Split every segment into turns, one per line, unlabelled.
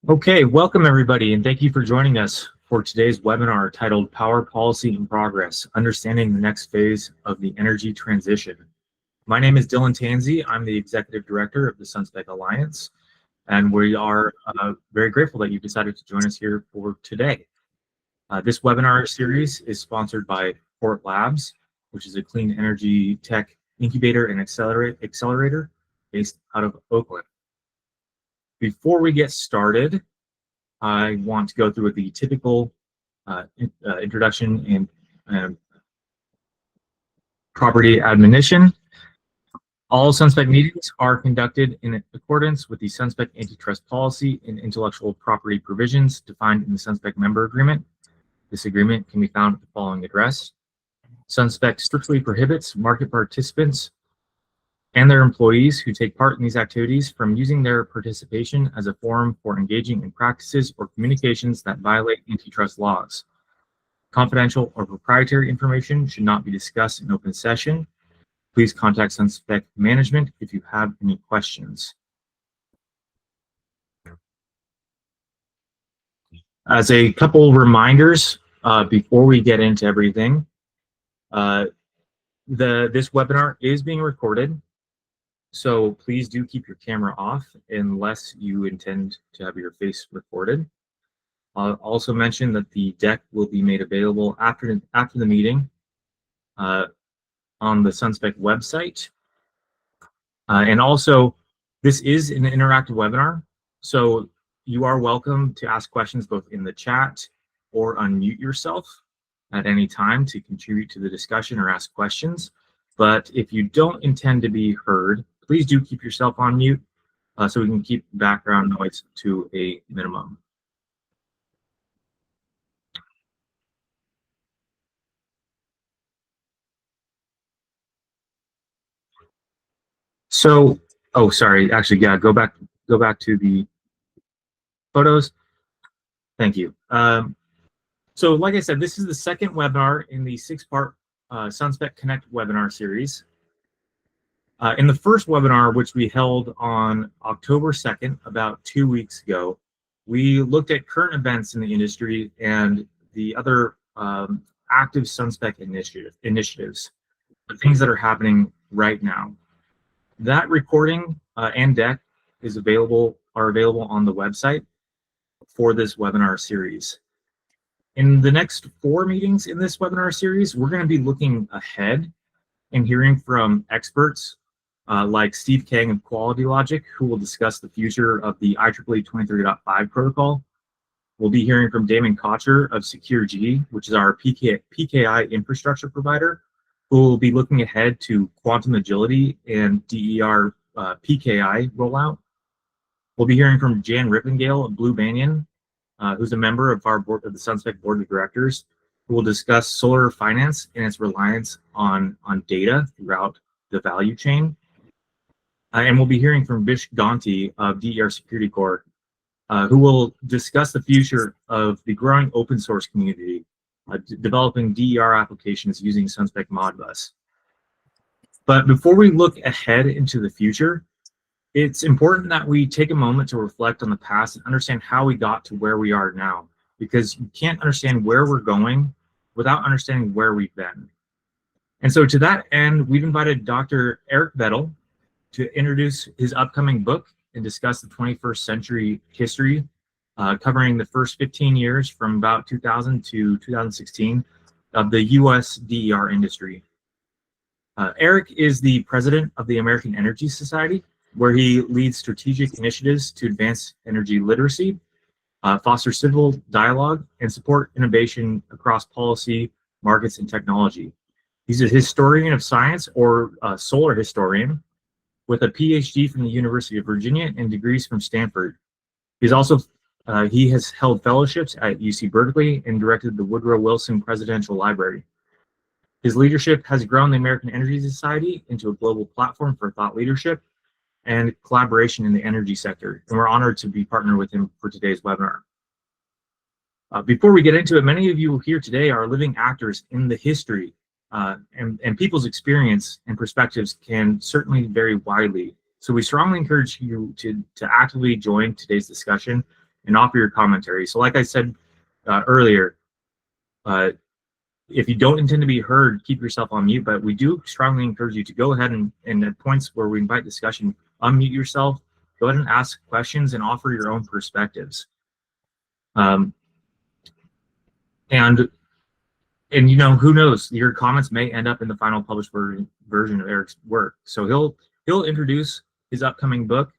Okay, welcome everybody, and thank you for joining us for today's webinar titled Power Policy in Progress, Understanding the Next Phase of the Energy Transition. My name is Dylan Tanzi. I'm the Executive Director of the SunSpec Alliance, and we are very grateful that you decided to join us here for today. This webinar series is sponsored by Fort Labs, which is a clean energy tech incubator and accelerator based out of Oakland. Before we get started, I want to go through the typical introduction and property admonition. All SunSpec meetings are conducted in accordance with the SunSpec antitrust policy and intellectual property provisions defined in the SunSpec member agreement. This agreement can be found at the following address. SunSpec strictly prohibits market participants and their employees who take part in these activities from using their participation as a forum for engaging in practices or communications that violate antitrust laws. Confidential or proprietary information should not be discussed in open session. Please contact SunSpec management if you have any questions. As a couple reminders before we get into everything, this webinar is being recorded. So please do keep your camera off unless you intend to have your face recorded. I'll also mention that the deck will be made available after the meeting on the SunSpec website. And also, this is an interactive webinar, so you are welcome to ask questions both in the chat or unmute yourself at any time to contribute to the discussion or ask questions. But if you don't intend to be heard, please do keep yourself on mute so we can keep background noise to a minimum. So, oh, sorry, actually, yeah, go back to the photos. Thank you. So like I said, this is the second webinar in the 6-part SunSpec Connect Webinar Series. In the first webinar, which we held on October 2nd, about 2 weeks ago, we looked at current events in the industry and the other active SunSpec initiatives, the things that are happening right now. That recording and deck are available on the website for this webinar series. In the next 4 meetings in this webinar series, we're going to be looking ahead and hearing from experts like Steve Kang of Quality Logic, who will discuss the future of the IEEE 23.5 protocol. We'll be hearing from Damon Kocher of SecureG, which is our PKI infrastructure provider, who will be looking ahead to quantum agility and DER PKI rollout. We'll be hearing from Jan Rippengale of Blue Banyan, who's a member of our board, of the SunSpec Board of Directors, who will discuss solar finance and its reliance on data throughout the value chain. And we'll be hearing from Vish Ganti of DER Security Corps, who will discuss the future of the growing open source community, developing DER applications using SunSpec Modbus. But before we look ahead into the future, it's important that we take a moment to reflect on the past and understand how we got to where we are now, because you can't understand where we're going without understanding where we've been. And so to that end, we've invited Dr. Eric Vettel to introduce his upcoming book and discuss the 21st century history, covering the first 15 years from about 2000 to 2016 of the US DER industry. Eric is the president of the American Energy Society, where he leads strategic initiatives to advance energy literacy, foster civil dialogue, and support innovation across policy, markets, and technology. He's a historian of science, or a solar historian, with a PhD from the University of Virginia and degrees from Stanford. He's also he has held fellowships at UC Berkeley and directed the Woodrow Wilson Presidential Library. His leadership has grown the American Energy Society into a global platform for thought leadership and collaboration in the energy sector, and we're honored to be partnered with him for today's webinar. Before we get into it, many of you here today are living actors in the history, and people's experience and perspectives can certainly vary widely. So we strongly encourage you to actively join today's discussion and offer your commentary. So like I said earlier, if you don't intend to be heard, keep yourself on mute, but we do strongly encourage you to go ahead and at points where we invite discussion, unmute yourself, go ahead and ask questions and offer your own perspectives. And you know, who knows, your comments may end up in the final published version of Eric's work. So he'll introduce his upcoming book.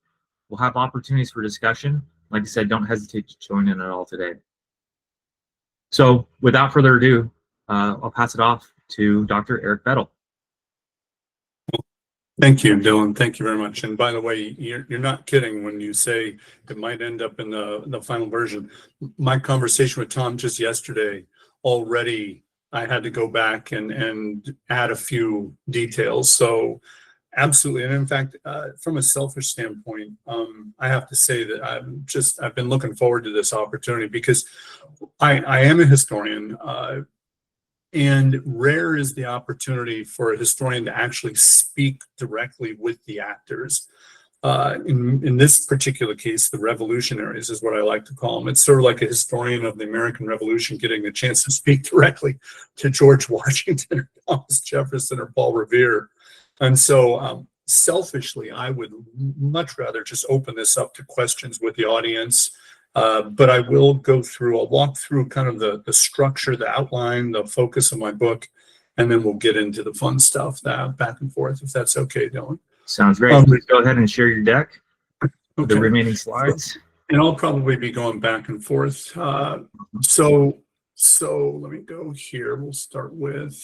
We'll have opportunities for discussion. Like I said, don't hesitate to join in at all today. So without further ado, I'll pass it off to Dr. Eric Vettel.
Thank you, Dylan. Thank you very much. And by the way, you're not kidding when you say it might end up in the final version. My conversation with Tom just yesterday, already I had to go back and add a few details. So absolutely. And in fact, from a selfish standpoint, I have to say that I've been looking forward to this opportunity because I am a historian. And rare is the opportunity for a historian to actually speak directly with the actors. In this particular case, the revolutionaries is what I like to call them. It's sort of like a historian of the American Revolution getting a chance to speak directly to George Washington or Thomas Jefferson or Paul Revere. And so selfishly, I would much rather just open this up to questions with the audience. But I will I'll walk through kind of the structure, the outline, the focus of my book, and then we'll get into the fun stuff, back and forth, if that's okay, Dylan.
Sounds great. Please go ahead and share your deck with the remaining slides.
And I'll probably be going back and forth. So let me go here. We'll start with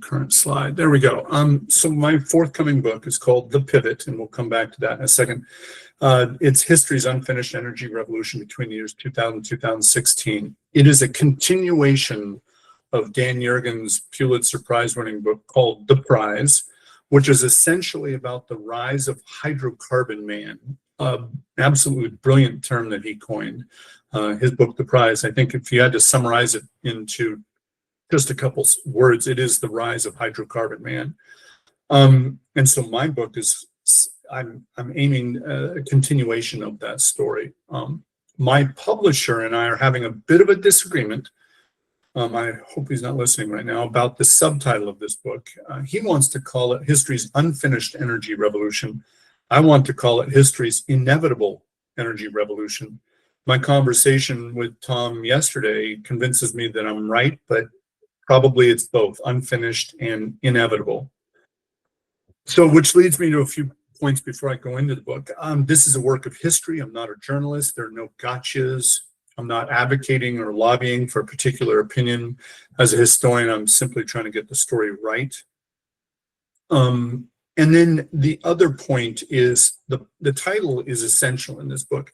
current slide. There we go. So my forthcoming book is called The Pivot, and we'll come back to that in a second. It's History's Unfinished Energy Revolution between the years 2000 and 2016. It is a continuation of Dan Yergin's Pulitzer Prize-winning book called The Prize, which is essentially about the rise of hydrocarbon man, absolutely brilliant term that he coined. His book, The Prize, I think if you had to summarize it into just a couple words, it is the rise of hydrocarbon man. And so my book is, I'm aiming a continuation of that story. My publisher and I are having a bit of a disagreement. I hope he's not listening right now, about the subtitle of this book. He wants to call it History's Unfinished Energy Revolution. I want to call it History's Inevitable Energy Revolution. My conversation with Tom yesterday convinces me that I'm right, but probably it's both unfinished and inevitable. So, which leads me to a few points before I go into the book. This is a work of history. I'm not a journalist. There are no gotchas. I'm not advocating or lobbying for a particular opinion. As a historian, I'm simply trying to get the story right. And then the other point is the title is essential in this book.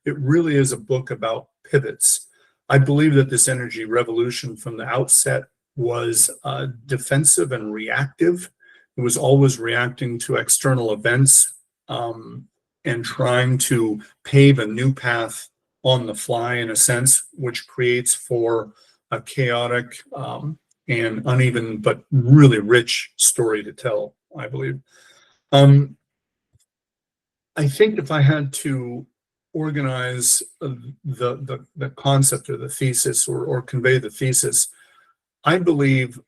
It really is a book about pivots. I believe that this energy revolution from the outset was defensive and reactive. It was always reacting to external events and trying to pave a new path on the fly, in a sense, which creates for a chaotic and uneven but really rich story to tell, I believe. I think if I had to organize the concept or the thesis or convey the thesis, I believe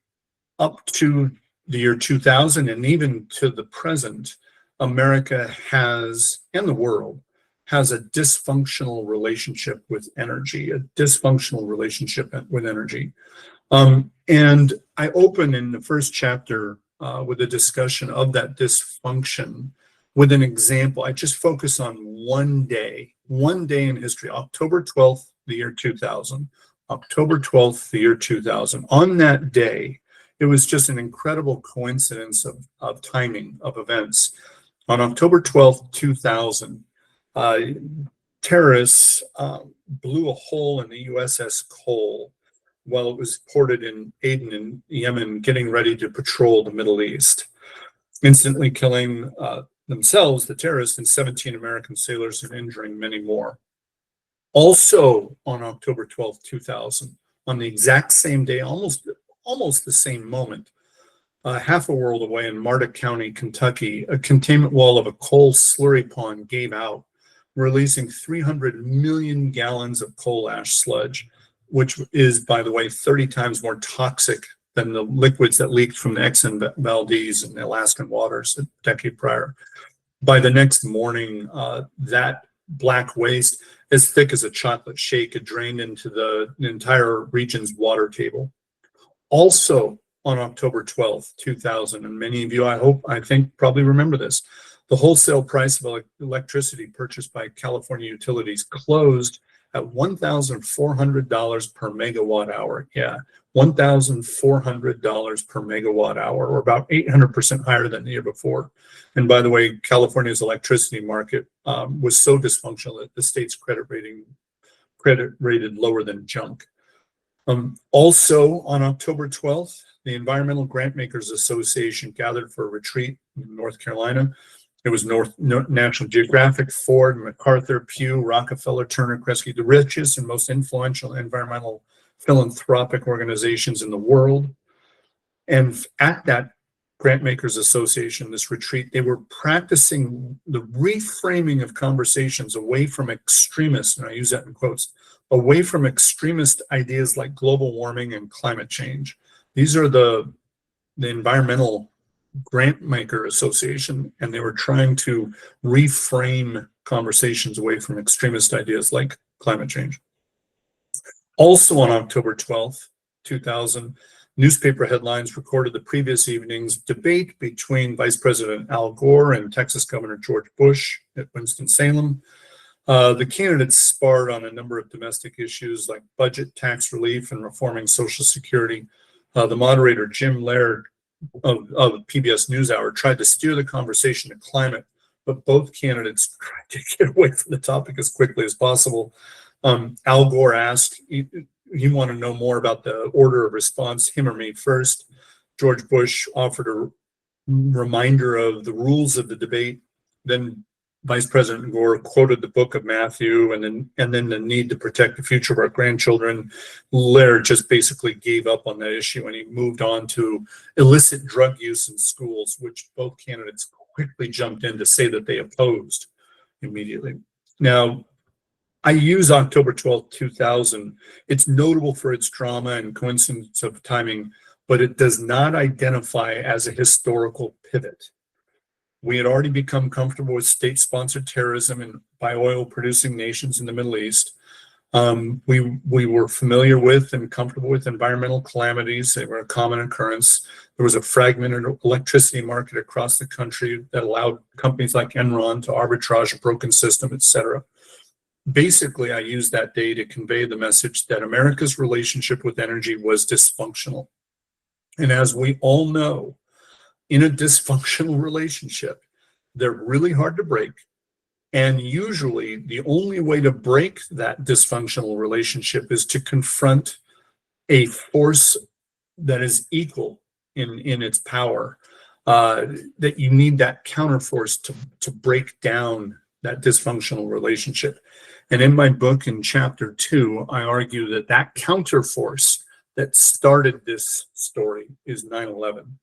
up to the year 2000 and even to the present, America has, and the world, has a dysfunctional relationship with energy, a dysfunctional relationship with energy. And I open in the first chapter with a discussion of that dysfunction with an example. I just focus on one day in history, October 12th, the year 2000. October 12th, the year 2000. On that day, it was just an incredible coincidence of timing of events. On October 12th, 2000, terrorists blew a hole in the USS Cole while it was ported in Aden in Yemen, getting ready to patrol the Middle East, instantly killing themselves, the terrorists, and 17 American sailors and injuring many more. Also on October 12th, 2000, on the exact same day, almost the same moment, half a world away in Marta County, Kentucky, a containment wall of a coal slurry pond gave out releasing 300 million gallons of coal ash sludge, which is, by the way, 30 times more toxic than the liquids that leaked from the Exxon Valdez and Alaskan waters a decade prior. By the next morning, that black waste, as thick as a chocolate shake, had drained into the entire region's water table. Also, on October 12th, 2000, and many of you, I think, probably remember this, the wholesale price of electricity purchased by California utilities closed at $1,400 per megawatt hour. Yeah, $1,400 per megawatt hour, or about 800% higher than the year before. And by the way, California's electricity market was so dysfunctional that the state's credit rated lower than junk. Also, on October 12th, the Environmental Grantmakers Association gathered for a retreat in North Carolina. It was National Geographic, Ford, MacArthur, Pew, Rockefeller, Turner, Kresge, the richest and most influential environmental philanthropic organizations in the world. And at that Grantmakers Association, this retreat, they were practicing the reframing of conversations away from extremists, and I use that in quotes, away from extremist ideas like global warming and climate change. These are the Environmental Grantmaker Association, and they were trying to reframe conversations away from extremist ideas like climate change. Also on October 12th, 2000, newspaper headlines recorded the previous evening's debate between Vice President Al Gore and Texas Governor George Bush at Winston-Salem. The candidates sparred on a number of domestic issues like budget, tax relief, and reforming Social Security. The moderator, Jim Laird of PBS NewsHour, tried to steer the conversation to climate, but both candidates tried to get away from the topic as quickly as possible. Al Gore asked, he wanted to know more about the order of response, him or me first. George Bush offered a reminder of the rules of the debate. Then Vice President Gore quoted the book of Matthew and then the need to protect the future of our grandchildren. Laird just basically gave up on that issue and he moved on to illicit drug use in schools, which both candidates quickly jumped in to say that they opposed immediately. Now, I use October 12th, 2000. It's notable for its drama and coincidence of timing, but it does not identify as a historical pivot. We had already become comfortable with state-sponsored terrorism by oil-producing nations in the Middle East. We were familiar with and comfortable with environmental calamities. They were a common occurrence. There was a fragmented electricity market across the country that allowed companies like Enron to arbitrage a broken system, et cetera. Basically, I used that day to convey the message that America's relationship with energy was dysfunctional. And as we all know, in a dysfunctional relationship, they're really hard to break. And usually the only way to break that dysfunctional relationship is to confront a force that is equal in its power, that you need that counterforce to break down that dysfunctional relationship. And in my book, in chapter 2, I argue that that counterforce that started this story is 9/11.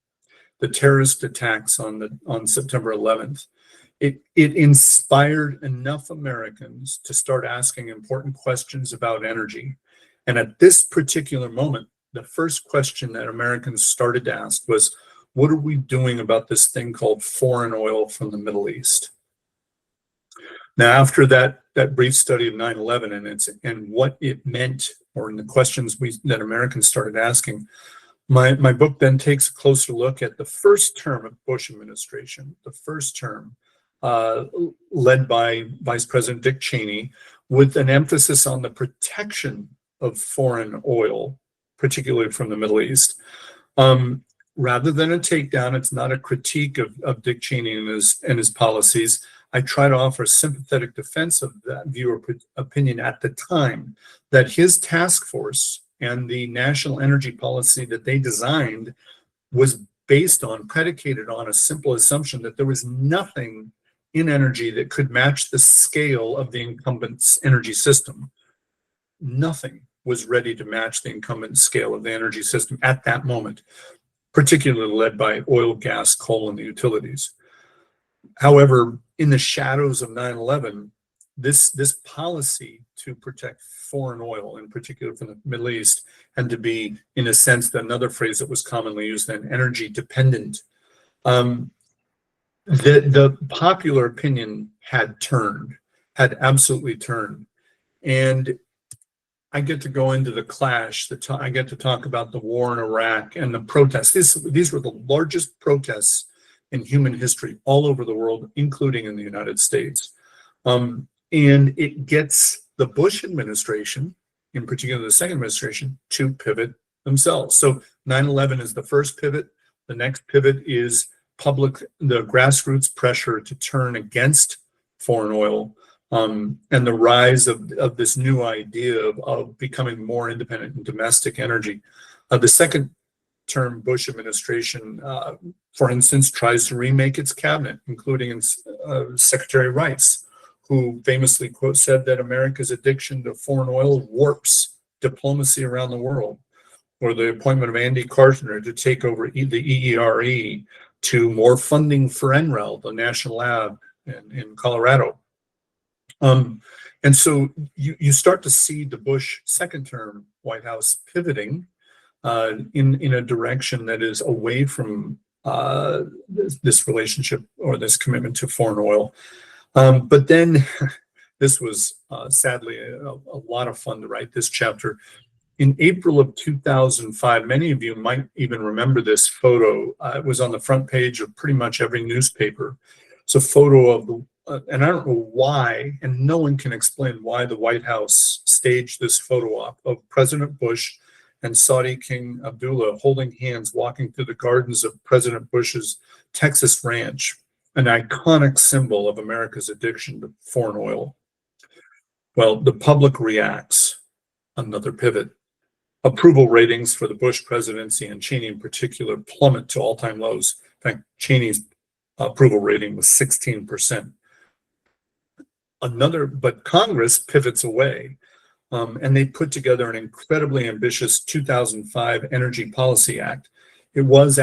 The terrorist attacks on September 11th. It inspired enough Americans to start asking important questions about energy. And at this particular moment, the first question that Americans started to ask was, what are we doing about this thing called foreign oil from the Middle East? Now, after that brief study of 9/11 and what it meant, or in the questions that Americans started asking, my book then takes a closer look at the first term of Bush administration, the first term led by Vice President Dick Cheney, with an emphasis on the protection of foreign oil, particularly from the Middle East. Rather than a takedown, it's not a critique of Dick Cheney and his policies. I try to offer a sympathetic defense of that view or opinion at the time, that his task force and the national energy policy that they designed was predicated on a simple assumption that there was nothing in energy that could match the scale of the incumbent's energy system. Nothing was ready to match the incumbent scale of the energy system at that moment, particularly led by oil, gas, coal, and the utilities. However, in the shadows of 9/11, this policy to protect foreign oil, in particular from the Middle East, had to be, in a sense, another phrase that was commonly used then, energy dependent. The popular opinion had absolutely turned. And I get to go into the clash, I get to talk about the war in Iraq and the protests. These were the largest protests in human history all over the world, including in the United States. And it gets the Bush administration, in particular the second administration, to pivot themselves. So 9/11 is the first pivot. The next pivot is the grassroots pressure to turn against foreign oil, and the rise of this new idea of becoming more independent in domestic energy. The second term Bush administration, for instance, tries to remake its cabinet, including Secretary Rice, who famously said that America's addiction to foreign oil warps diplomacy around the world, or the appointment of Andy Carter to take over the EERE, to more funding for NREL, the national lab in Colorado. And so you start to see the Bush second term White House pivoting in a direction that is away from this relationship or this commitment to foreign oil. But then this was sadly a lot of fun to write this chapter. In April of 2005, many of you might even remember this photo. It was on the front page of pretty much every newspaper. It's a photo of and I don't know why, and no one can explain why the White House staged this photo op of President Bush and Saudi King Abdullah holding hands walking through the gardens of President Bush's Texas ranch, an iconic symbol of America's addiction to foreign oil. Well, the public reacts. Another pivot. Approval ratings for the Bush presidency and Cheney in particular plummet to all-time lows. In fact, Cheney's approval rating was 16%. But Congress pivots away, and they put together an incredibly ambitious 2005 Energy Policy Act. It was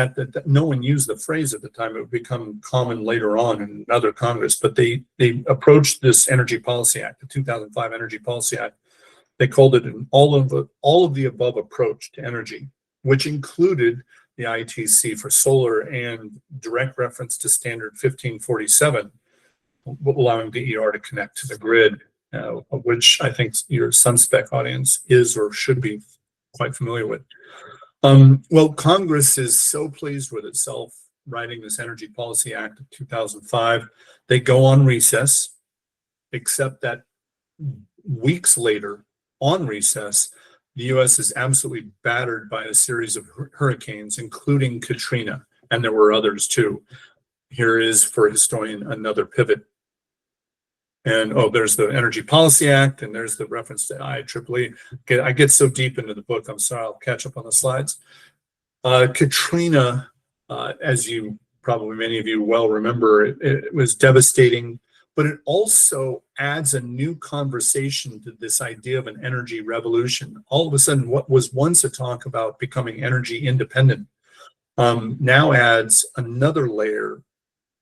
no one used the phrase at the time. It would become common later on in another Congress, but they approached this Energy Policy Act, the 2005 Energy Policy Act. They called it an all of the above approach to energy, which included the ITC for solar and direct reference to standard 1547, allowing DER to connect to the grid, of which I think your SunSpec audience is or should be quite familiar with. Well, Congress is so pleased with itself writing this Energy Policy Act of 2005. They go on recess, except that weeks later, on recess, the U.S. is absolutely battered by a series of hurricanes, including Katrina, and there were others too. Here is, for a historian, another pivot. And there's the Energy Policy Act, and there's the reference to IEEE. I get so deep into the book, I'm sorry, I'll catch up on the slides. Katrina, as you probably many of you well remember, it was devastating, but it also adds a new conversation to this idea of an energy revolution. All of a sudden, what was once a talk about becoming energy independent now adds another layer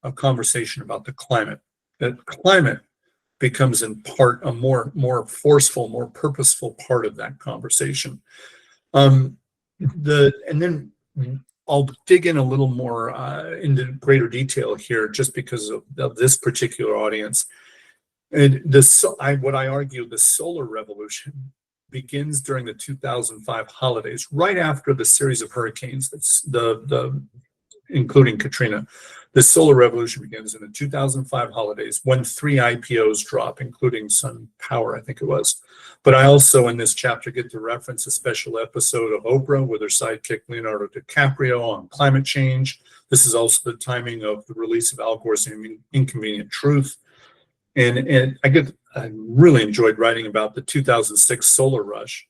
of conversation about the climate. That climate becomes in part a more forceful, more purposeful part of that conversation. And then I'll dig in a little more into greater detail here, just because of this particular audience. And what I argue, the solar revolution begins during the 2005 holidays, right after the series of hurricanes, including Katrina. The solar revolution begins in the 2005 holidays when 3 IPOs drop, including Sun Power, I think it was. But I also, in this chapter, get to reference a special episode of Oprah with her sidekick Leonardo DiCaprio on climate change. This is also the timing of the release of Al Gore's Inconvenient Truth. And I really enjoyed writing about the 2006 solar rush,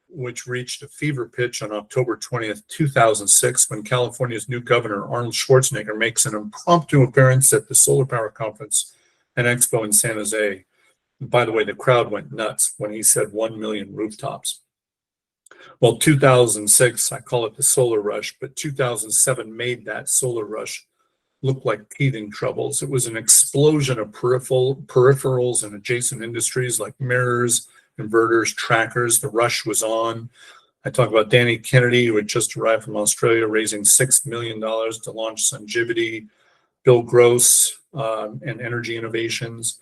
which reached a fever pitch on October 20th, 2006, when California's new governor, Arnold Schwarzenegger, makes an impromptu appearance at the Solar Power Conference and Expo in San Jose. And by the way, the crowd went nuts when he said 1 million rooftops. Well, 2006, I call it the solar rush, but 2007 made that solar rush looked like teething troubles. It was an explosion of peripherals and adjacent industries like mirrors, inverters, trackers. The rush was on. I talk about Danny Kennedy, who had just arrived from Australia, raising $6 million to launch Sungivity, Bill Gross, and Energy Innovations.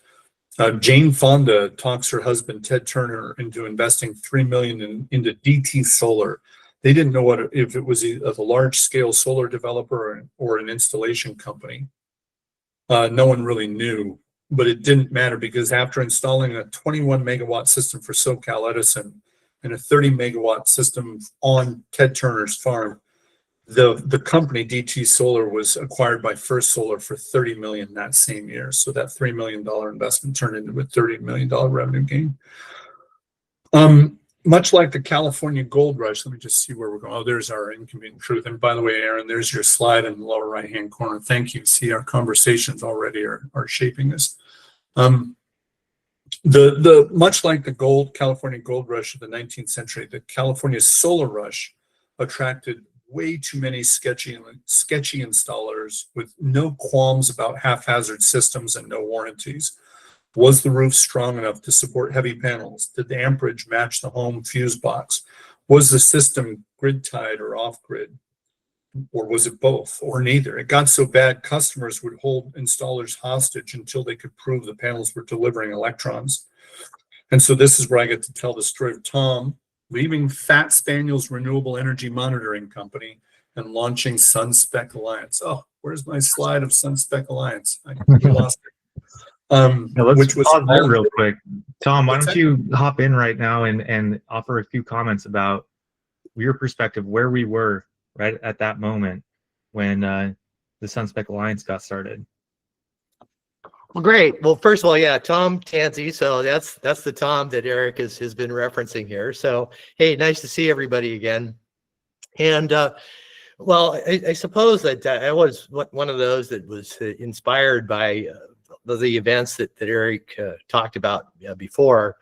Jane Fonda talks her husband, Ted Turner, into investing $3 million into DT Solar. They didn't know if it was a large-scale solar developer or an installation company. No one really knew, but it didn't matter because after installing a 21-megawatt system for SoCal Edison and a 30-megawatt system on Ted Turner's farm, the company DT Solar was acquired by First Solar for $30 million that same year. So that $3 million investment turned into a $30 million revenue gain. Much like the California gold rush, let me just see where we're going. Oh, there's our inconvenient truth. And by the way, Aaron, there's your slide in the lower right-hand corner. Thank you. See, our conversations already are shaping this. Much like the California gold rush of the 19th century, the California solar rush attracted way too many sketchy installers with no qualms about haphazard systems and no warranties. Was the roof strong enough to support heavy panels? Did the amperage match the home fuse box? Was the system grid tied or off grid? Or was it both or neither? It got so bad, customers would hold installers hostage until they could prove the panels were delivering electrons. And so this is where I get to tell the story of Tom leaving Fat Spaniel's renewable energy monitoring company and launching SunSpec Alliance. Oh, where's my slide of SunSpec Alliance? I lost it.
Let's pause there real quick. Tom, why don't you hop in right now and offer a few comments about your perspective, where we were right at that moment when the SunSpec Alliance got started.
Well, great. Well, first of all, yeah, Tom Tansey. So that's the Tom that Eric has been referencing here. So, hey, nice to see everybody again. And well, I suppose that I was one of those that was inspired by the events that Eric talked about before.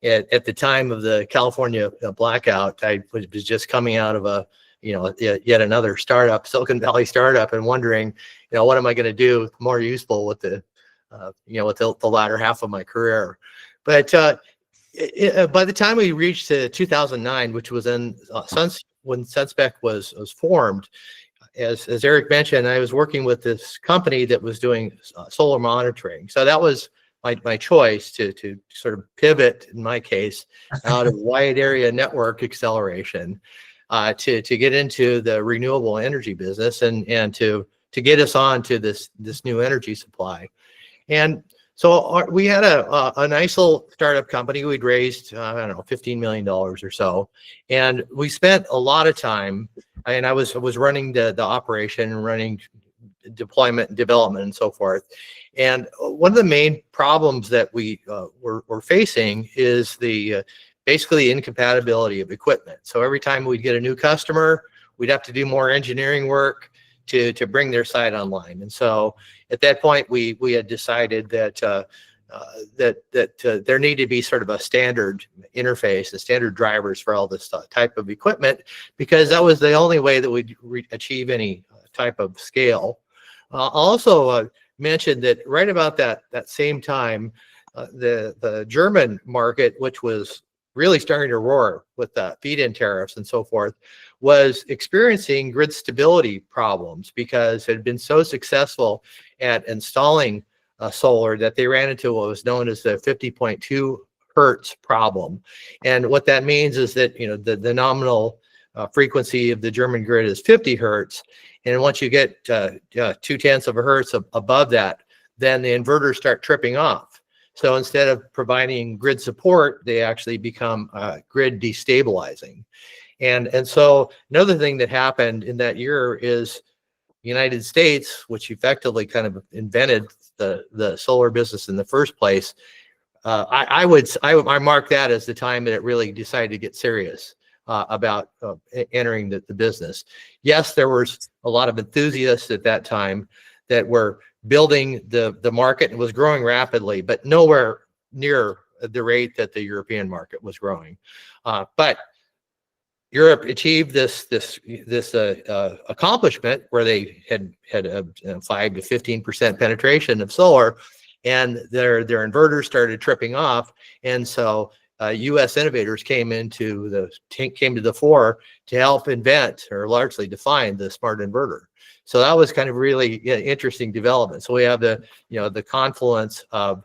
At the time of the California blackout, I was just coming out of yet another startup, Silicon Valley startup, and wondering, what am I going to do more useful with the latter half of my career. But by the time we reached 2009, which was when SunSpec was formed, as Eric mentioned, I was working with this company that was doing solar monitoring. So that was my choice to sort of pivot, in my case, out of wide area network acceleration to get into the renewable energy business and to get us on to this new energy supply. And so we had a nice little startup company. We'd raised, I don't know, $15 million or so. And we spent a lot of time, and I was running the operation and running deployment and development and so forth. And one of the main problems that we were facing is basically the incompatibility of equipment. So every time we'd get a new customer, we'd have to do more engineering work to bring their site online. And so at that point, we had decided that there needed to be sort of a standard interface, the standard drivers for all this type of equipment, because that was the only way that we'd achieve any type of scale. I'll also mention that right about that same time, the German market, which was really starting to roar with the feed-in tariffs and so forth, was experiencing grid stability problems because it had been so successful at installing solar that they ran into what was known as the 50.2 hertz problem. And what that means is that the nominal frequency of the German grid is 50 hertz, and once you get 0.2 of a hertz above that, then the inverters start tripping off. So instead of providing grid support, they actually become grid destabilizing. And so another thing that happened in that year is the United States, which effectively kind of invented the solar business in the first place. I mark that as the time that it really decided to get serious about entering the business. Yes, there was a lot of enthusiasts at that time that were building the market and was growing rapidly, but nowhere near the rate that the European market was growing. But Europe achieved this accomplishment where they had 5 to 15% penetration of solar, and their inverters started tripping off, and so U.S. innovators came to the fore to help invent or largely define the smart inverter. So that was kind of really interesting development. So we have the confluence of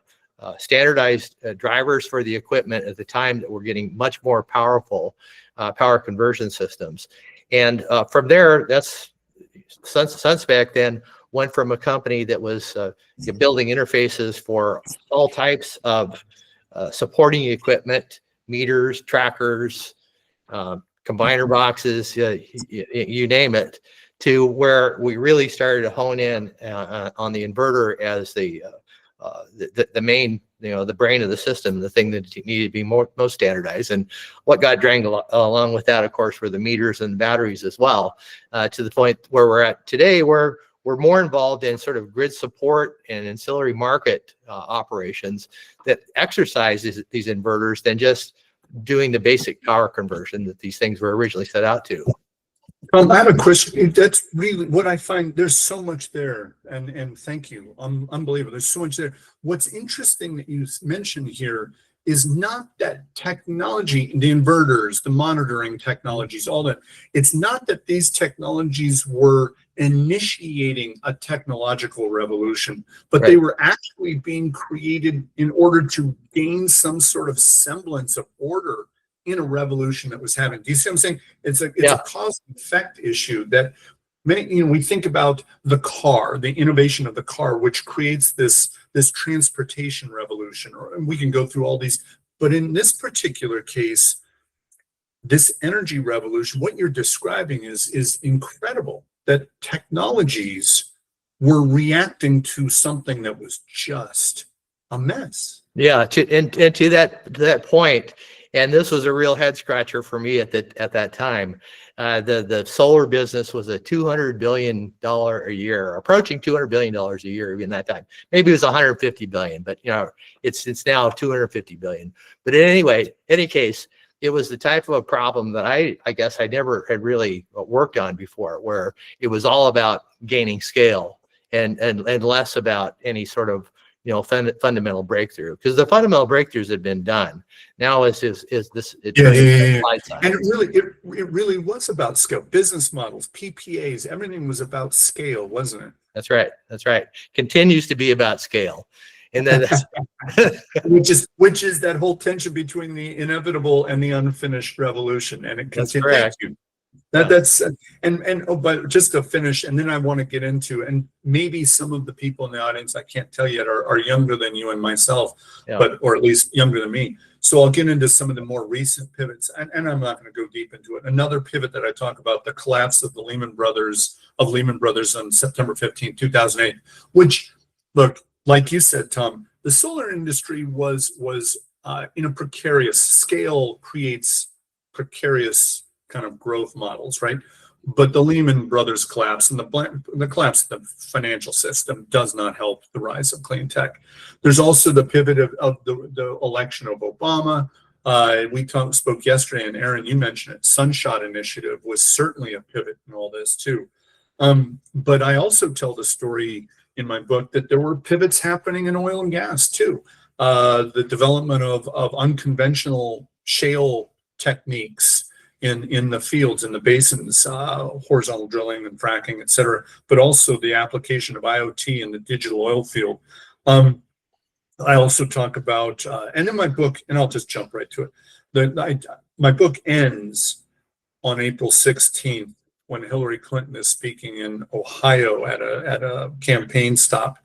standardized drivers for the equipment at the time that we're getting much more powerful power conversion systems. And from there, that's SunSpec then went from a company that was building interfaces for all types of supporting equipment, meters, trackers, combiner boxes, you name it, to where we really started to hone in on the inverter as the main, the brain of the system, the thing that needed to be most standardized. And what got dragged along with that, of course, were the meters and batteries as well, to the point where we're at today, where we're more involved in sort of grid support and ancillary market operations that exercise these inverters than just doing the basic power conversion that these things were originally set out to.
I have a question. That's really what I find. There's so much there, and thank you. Unbelievable. There's so much there. What's interesting that you mentioned here is not that technology, the inverters, the monitoring technologies, all that. It's not that these technologies were initiating a technological revolution, but
Right.
they were actually being created in order to gain some sort of semblance of order in a revolution that was happening. Do you see what I'm saying? It's a cause and effect issue that many, we think about the car, the innovation of the car, which creates this transportation revolution, and we can go through all these, but in this particular case, this energy revolution, what you're describing is incredible, that technologies were reacting to something that was just a mess.
Yeah, and to that point, and this was a real head scratcher for me at that time. The solar business was a $200 billion a year, approaching $200 billion a year even that time. Maybe it was 150 billion, but it's now 250 billion. But in any case, it was the type of a problem that I guess I never had really worked on before, where it was all about gaining scale and less about any sort of fundamental breakthrough, because the fundamental breakthroughs had been done. Now is this
applied side. And it really was about scale. Business models, PPAs, everything was about scale, wasn't it?
That's right. Continues to be about scale. And then
which is that whole tension between the inevitable and the unfinished revolution, and it continues. That's but just to finish, and then I want to get into, and maybe some of the people in the audience, I can't tell yet, are younger than you and myself, or at least younger than me. So I'll get into some of the more recent pivots, and I'm not going to go deep into it. Another pivot that I talk about, the collapse of the Lehman Brothers on September 15, 2008, which, look, like you said, Tom, the solar industry was in a precarious scale, creates precarious kind of growth models, right? But the Lehman Brothers collapse and the collapse of the financial system does not help the rise of clean tech. There's also the pivot of the election of Obama. We spoke yesterday, and Aaron, you mentioned it. Sunshot Initiative was certainly a pivot in all this too. But I also tell the story in my book that there were pivots happening in oil and gas too. The development of unconventional shale techniques in the fields, in the basins, horizontal drilling and fracking, et cetera, but also the application of IoT in the digital oil field. I also talk about, and in my book, and I'll just jump right to it, my book ends on April 16th when Hillary Clinton is speaking in Ohio at a campaign stop,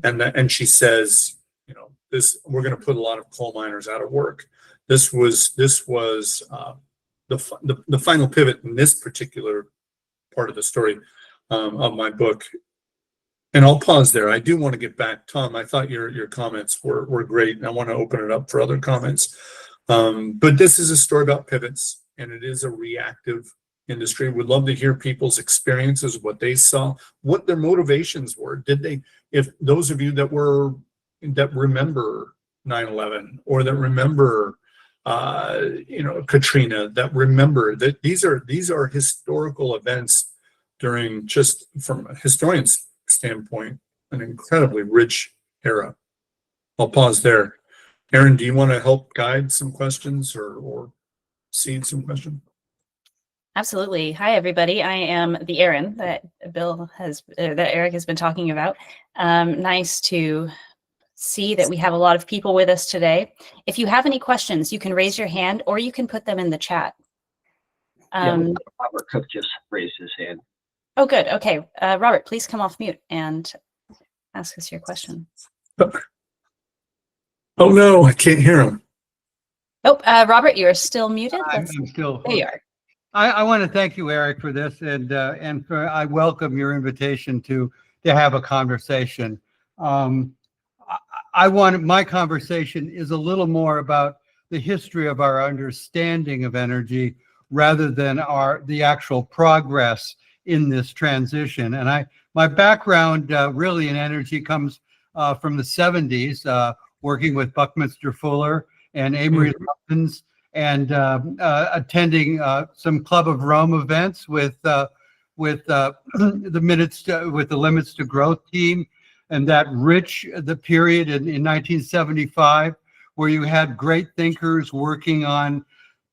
and she says, we're going to put a lot of coal miners out of work. This was the final pivot in this particular part of the story of my book. And I'll pause there. I do want to get back, Tom. I thought your comments were great, and I want to open it up for other comments. But this is a story about pivots, and it is a reactive industry. Would love to hear people's experiences, what they saw, what their motivations were. Did they, if those of you that remember 9/11 or that remember Katrina, that remember that these are historical events during, just from a historian's standpoint, an incredibly rich era. I'll pause there. Aaron, do you want to help guide some questions or seed some questions?
Absolutely. Hi, everybody. I am the Aaron that Eric has been talking about. Nice to see that we have a lot of people with us today. If you have any questions, you can raise your hand or you can put them in the chat.
Robert Cook just raised his hand.
Oh, good. Okay. Robert, please come off mute and ask us your question.
Oh, no, I can't hear him.
Oh, Robert, you are still muted.
I'm still.
There you are.
I want to thank you, Eric, for this, and I welcome your invitation to have a conversation. My conversation is a little more about the history of our understanding of energy rather than the actual progress in this transition. And my background really in energy comes from the 70s, working with Buckminster Fuller and Amory Lovins, and attending some Club of Rome events with the Limits to Growth team, and the period in 1975 where you had great thinkers working on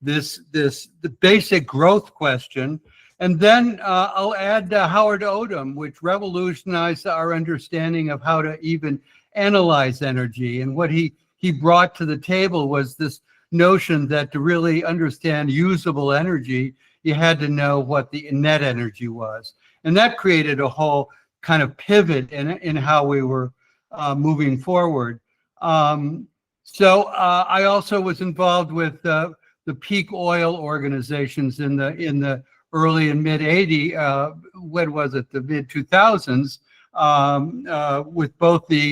the basic growth question. And then I'll add Howard Odum, which revolutionized our understanding of how to even analyze energy. And what he brought to the table was this notion that to really understand usable energy, you had to know what the net energy was. And that created a whole kind of pivot in how we were moving forward. So I also was involved with the peak oil organizations in the early and mid the mid 2000s, with both the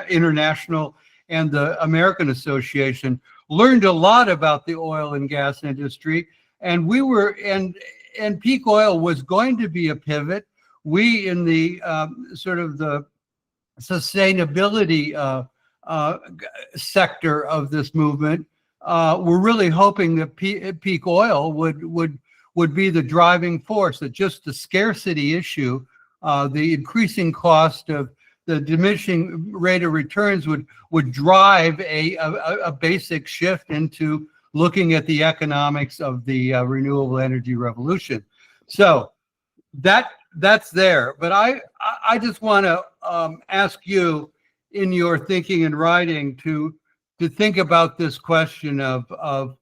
International and the American Association. Learned a lot about the oil and gas industry, and and peak oil was going to be a pivot. We in the sort of the sustainability sector of this movement were really hoping that peak oil would be the driving force, that just the scarcity issue, the increasing cost of the diminishing rate of returns would drive a basic shift into looking at the economics of the renewable energy revolution. So that's there. But I just want to ask you, in your thinking and writing, to think about this question of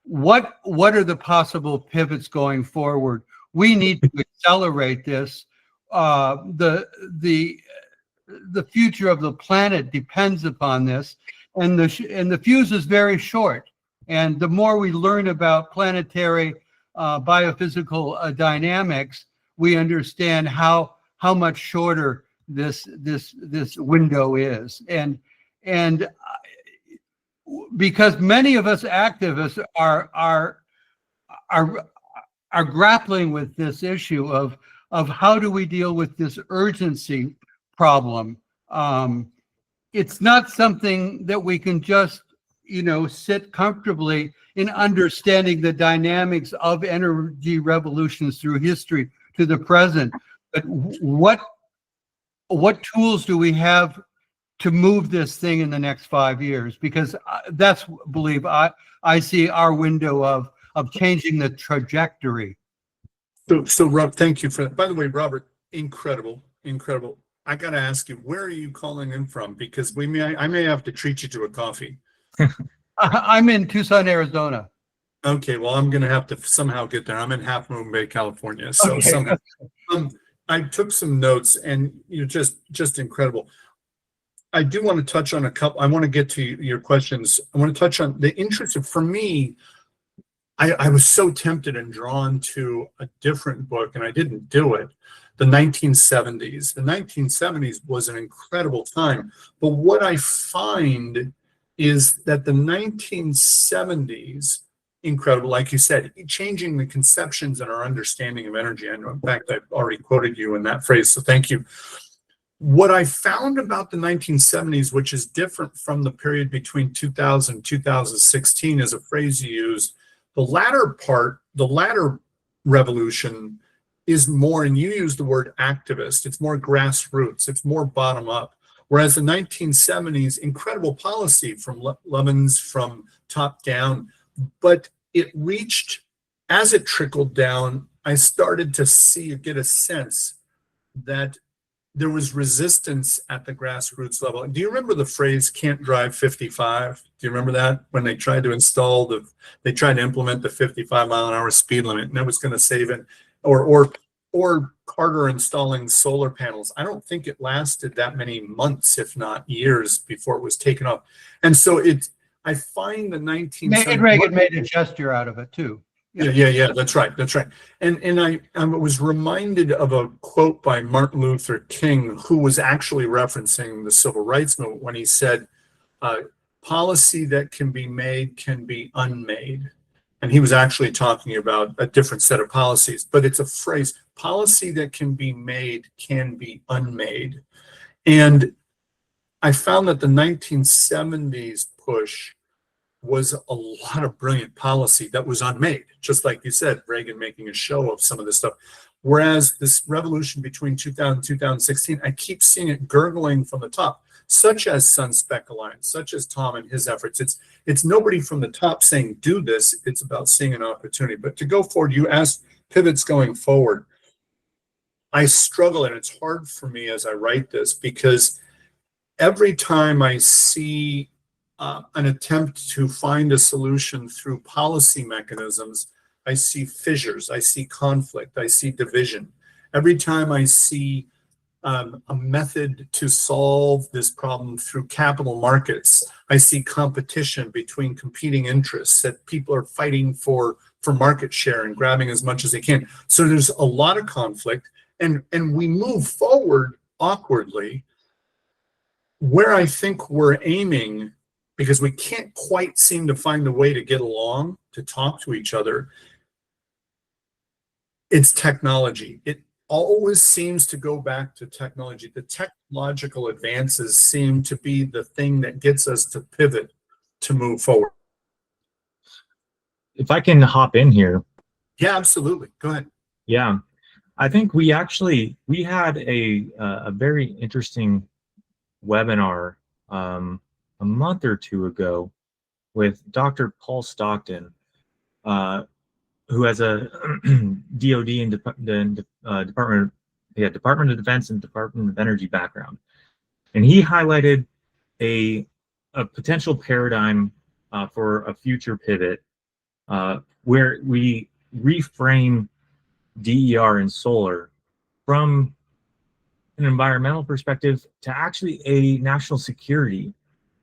what are the possible pivots going forward. We need to accelerate this. The future of the planet depends upon this, and the fuse is very short. And the more we learn about planetary biophysical dynamics, we understand how much shorter this window is. And because many of us activists are grappling with this issue of how do we deal with this urgency problem. It's not something that we can just sit comfortably in understanding the dynamics of energy revolutions through history to the present. But what tools do we have to move this thing in the next 5 years? Because that's, I see our window of changing the trajectory.
So Rob, thank you for that. By the way, Robert, incredible. I got to ask you, where are you calling in from? Because I may have to treat you to a coffee.
I'm in Tucson, Arizona.
Okay, well, I'm going to have to somehow get there. I'm in Half Moon Bay, California. So
okay.
Somehow, I took some notes, and just incredible. I do want to touch on a couple. I want to get to your questions. I want to touch on the interest of, for me, I was so tempted and drawn to a different book, and I didn't do it. The 1970s. The 1970s was an incredible time. But what I find is that the 1970s, incredible, like you said, changing the conceptions and our understanding of energy. I know, in fact, I've already quoted you in that phrase, so thank you. What I found about the 1970s, which is different from the period between 2000 and 2016, is a phrase you used. The latter part, the latter revolution is more, and you use the word activist, it's more grassroots, it's more bottom up. Whereas the 1970s, incredible policy from Lemons, from top down, but it reached, as it trickled down, I started to see, get a sense that there was resistance at the grassroots level. Do you remember the phrase "can't drive 55"? Do you remember that, when they tried to they tried to implement the 55-mile-an-hour speed limit, and that was going to save it, or Carter installing solar panels? I don't think it lasted that many months, if not years, before it was taken off. And so I find the 1970s.
Reagan made a gesture out of it too.
Yeah. That's right. And I was reminded of a quote by Martin Luther King, who was actually referencing the civil rights movement when he said, policy that can be made can be unmade. And he was actually talking about a different set of policies, but it's a phrase: policy that can be made can be unmade. And I found that the 1970s push was a lot of brilliant policy that was unmade, just like you said, Reagan making a show of some of this stuff. Whereas this revolution between 2000 and 2016, I keep seeing it gurgling from the top, such as SunSpec Alliance, such as Tom and his efforts. It's nobody from the top saying do this, it's about seeing an opportunity. But to go forward, you asked pivots going forward. I struggle, and it's hard for me as I write this, because every time I see an attempt to find a solution through policy mechanisms, I see fissures, I see conflict, I see division. Every time I see a method to solve this problem through capital markets, I see competition between competing interests, that people are fighting for market share and grabbing as much as they can. So there's a lot of conflict, and we move forward awkwardly. Where I think we're aiming, because we can't quite seem to find a way to get along, to talk to each other, it's technology. It always seems to go back to technology. The technological advances seem to be the thing that gets us to pivot, to move forward.
If I can hop in here.
Yeah, absolutely. Go ahead.
Yeah, I think we had a very interesting webinar a month or two ago with Dr. Paul Stockton, who has a DoD and Department of Defense and Department of Energy background, and he highlighted a potential paradigm for a future pivot where we reframe DER and solar from an environmental perspective to actually a national security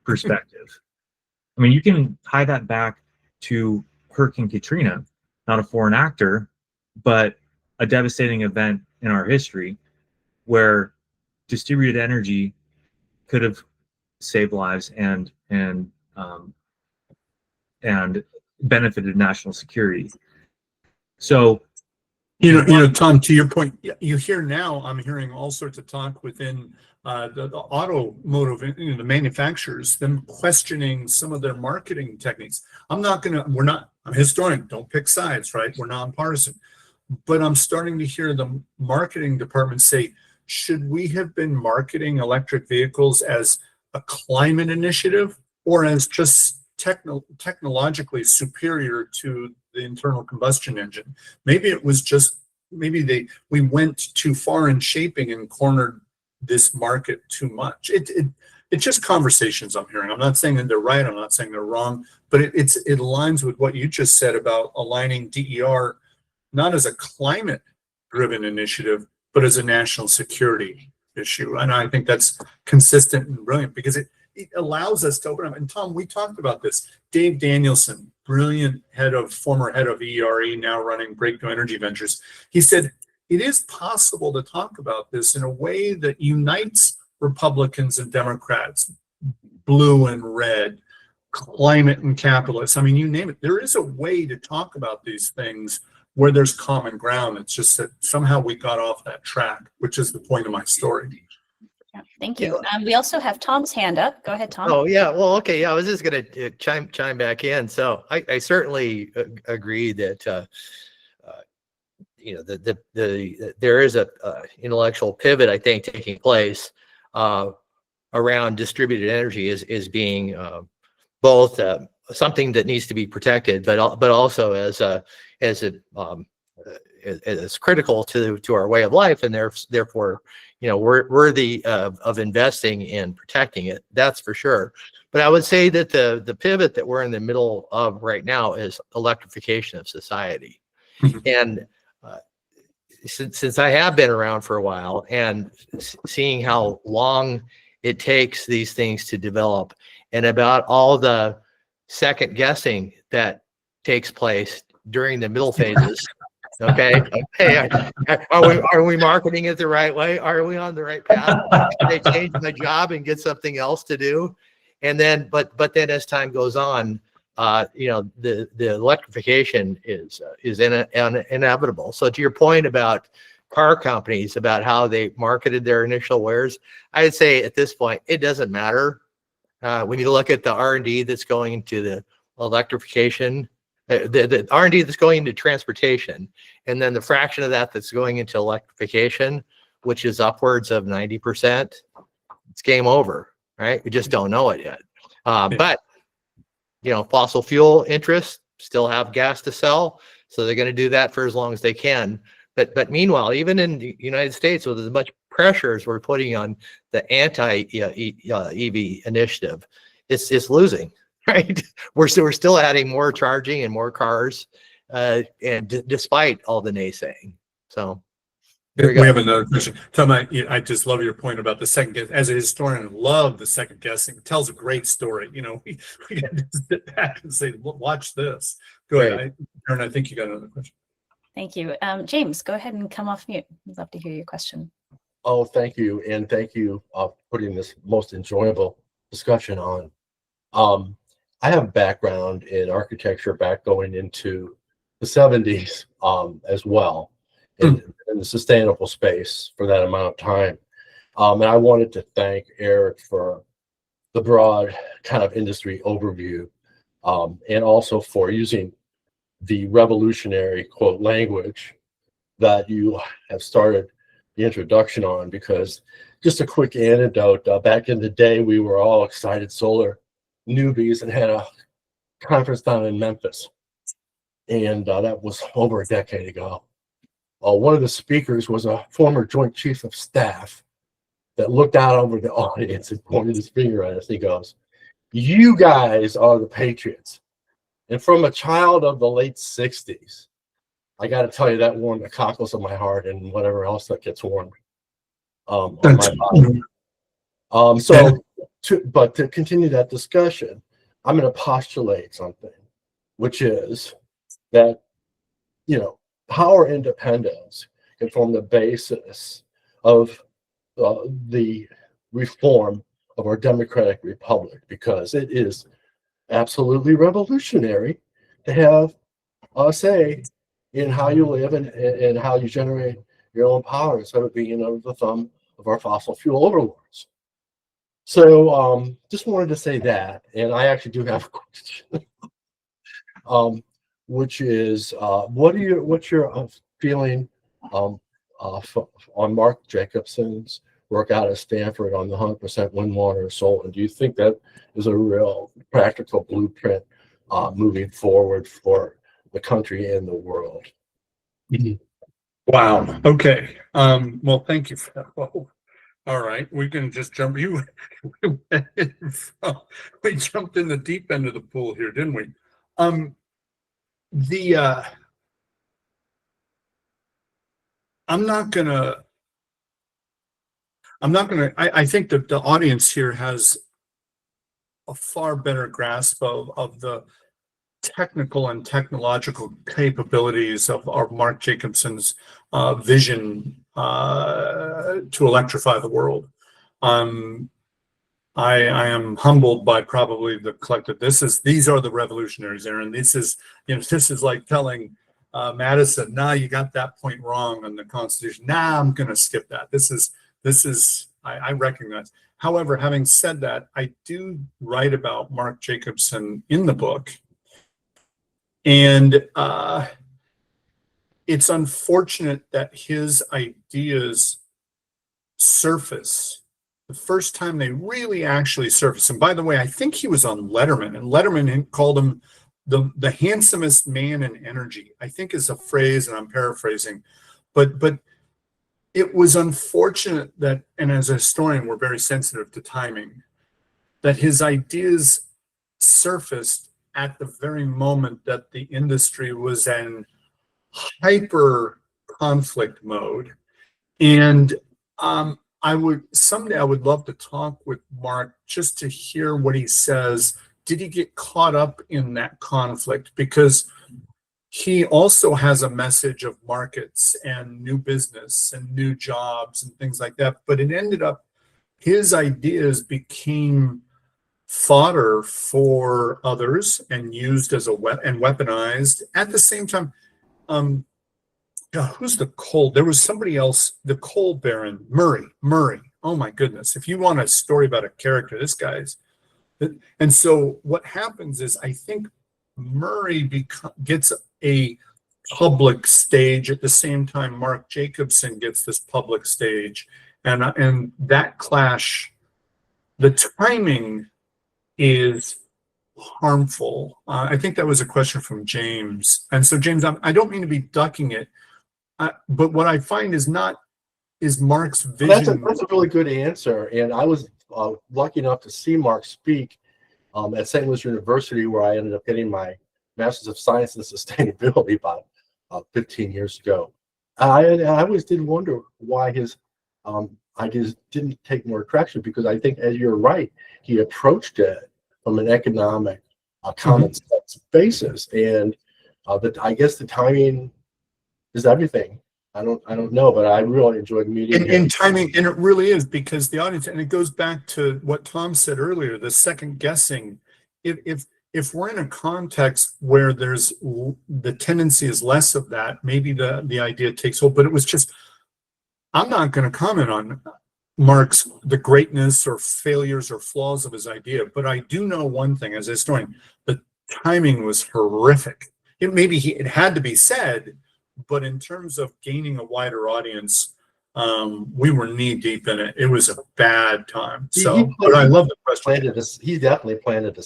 perspective. I mean, you can tie that back to Hurricane Katrina, not a foreign actor, but a devastating event in our history where distributed energy could have saved lives and benefited national security. So,
you know, Tom, to your point, you hear now, I'm hearing all sorts of talk within the automotive, the manufacturers, them questioning some of their marketing techniques. I'm a historian, don't pick sides, right? We're nonpartisan. But I'm starting to hear the marketing department say, should we have been marketing electric vehicles as a climate initiative or as just technologically superior to the internal combustion engine? Maybe it was just, we went too far in shaping and cornered this market too much. It's just conversations I'm hearing. I'm not saying that they're right, I'm not saying they're wrong, but it aligns with what you just said about aligning DER not as a climate driven initiative, but as a national security issue. And I think that's consistent and brilliant, because it allows us to open up. And Tom, we talked about this. Dave Danielson, brilliant former head of ERE, now running Breakthrough Energy Ventures. He said, it is possible to talk about this in a way that unites Republicans and Democrats, blue and red, climate and capitalists. I mean, you name it. There is a way to talk about these things where there's common ground. It's just that somehow we got off that track, which is the point of my story.
Yeah, thank you. We also have Tom's hand up. Go ahead, Tom.
Oh yeah, well, okay, yeah. I was just gonna chime back in. So I certainly agree that you know there is a intellectual pivot, I think, taking place around distributed energy is being both something that needs to be protected, but also as critical to our way of life, and therefore, you know, worthy of investing in protecting it. That's for sure. But I would say that the pivot that we're in the middle of right now is electrification of society. And since I have been around for a while and seeing how long it takes these things to develop, and about all the second guessing that takes place during the middle phases. Okay. Hey, are we marketing it the right way? Are we on the right path? Should they change my job and get something else to do? And then, but then as time goes on, you know, the electrification is inevitable. So to your point about car companies, about how they marketed their initial wares, I would say at this point it doesn't matter. When you look at the R&D that's going into the electrification, the R&D that's going into transportation, and then the fraction of that that's going into electrification, which is upwards of 90%, it's game over, right? We just don't know it yet. But you know, fossil fuel interests still have gas to sell, so they're going to do that for as long as they can. But meanwhile, even in the United States, with as much pressure as we're putting on the anti-EV initiative, it's losing, right? We're still adding more charging and more cars, and despite all the naysaying. So
we have another question. Tom, I just love your point about the second guess. As a historian, I love the second guessing. It tells a great story. You know, we got to sit back and say, watch this. Go ahead. Aaron, I think you got another question.
Thank you. James, go ahead and come off mute. I'd love to hear your question.
Oh, thank you. And thank you for putting this most enjoyable discussion on. I have a background in architecture back going into the 70s as well, in the sustainable space for that amount of time. And I wanted to thank Eric for the broad kind of industry overview, and also for using the revolutionary quote language that you have started the introduction on, because just a quick anecdote, back in the day, we were all excited solar newbies and had a conference down in Memphis. And that was over a decade ago. One of the speakers was a former Joint Chief of Staff that looked out over the audience and pointed his finger at us. He goes, "You guys are the patriots." And from a child of the late 60s, I got to tell you, that warmed the cockles of my heart and whatever else that gets warmed on my body. But to continue that discussion, I'm going to postulate something, which is that, you know, power independence can form the basis of the reform of our democratic republic, because it is absolutely revolutionary to have a say in how you live and how you generate your own power instead of being under the thumb of our fossil fuel overlords. So just wanted to say that, and I actually do have a question, which is what's your feeling on Mark Jacobson's work out at Stanford on the 100% wind, water, solar? And do you think that is a real practical blueprint moving forward for the country and the world?
Wow. Okay. Well, thank you for that. Whoa. All right. We can just jump. We jumped in the deep end of the pool here, didn't we? I think that the audience here has a far better grasp of the technical and technological capabilities of Mark Jacobson's vision to electrify the world. I am humbled by probably the collective. These are the revolutionaries, Aaron. This is like telling Madison, "Nah, you got that point wrong on the Constitution. Nah, I'm going to skip that." This is I recognize. However, having said that, I do write about Mark Jacobson in the book. And it's unfortunate that his ideas surface the first time they really actually surface. And by the way, I think he was on Letterman, and Letterman called him the handsomest man in energy, I think is a phrase, and I'm paraphrasing. But it was unfortunate that, and as a historian, we're very sensitive to timing, that his ideas surfaced at the very moment that the industry was in hyper conflict mode. And I would love to talk with Mark just to hear what he says. Did he get caught up in that conflict? Because he also has a message of markets and new business and new jobs and things like that. But it ended up, his ideas became fodder for others and used as a and weaponized. At the same time, who's the coal? There was somebody else, the coal baron, Murray. Oh my goodness. If you want a story about a character, this guy's. And so what happens is, I think Murray gets a public stage at the same time Mark Jacobson gets this public stage. And that clash, the timing is harmful. I think that was a question from James. And so James, I don't mean to be ducking it, but what I find is Mark's vision.
That's a really good answer. And I was lucky enough to see Mark speak at St. Louis University, where I ended up getting my Master's of Science in Sustainability about 15 years ago. I always did wonder why his ideas didn't take more traction, because I think, as you're right, he approached it from an economic, common sense basis. And I guess the timing is everything. I don't know, but I really enjoyed meeting him.
In timing, and it really is, because the audience, and it goes back to what Tom said earlier, the second guessing. If we're in a context where there's the tendency is less of that, maybe the idea takes hold. But it was just, I'm not going to comment on Mark's the greatness or failures or flaws of his idea, but I do know one thing as a historian: the timing was horrific. It had to be said. But in terms of gaining a wider audience, we were knee deep in it. It was a bad time. But I love the question.
He definitely planted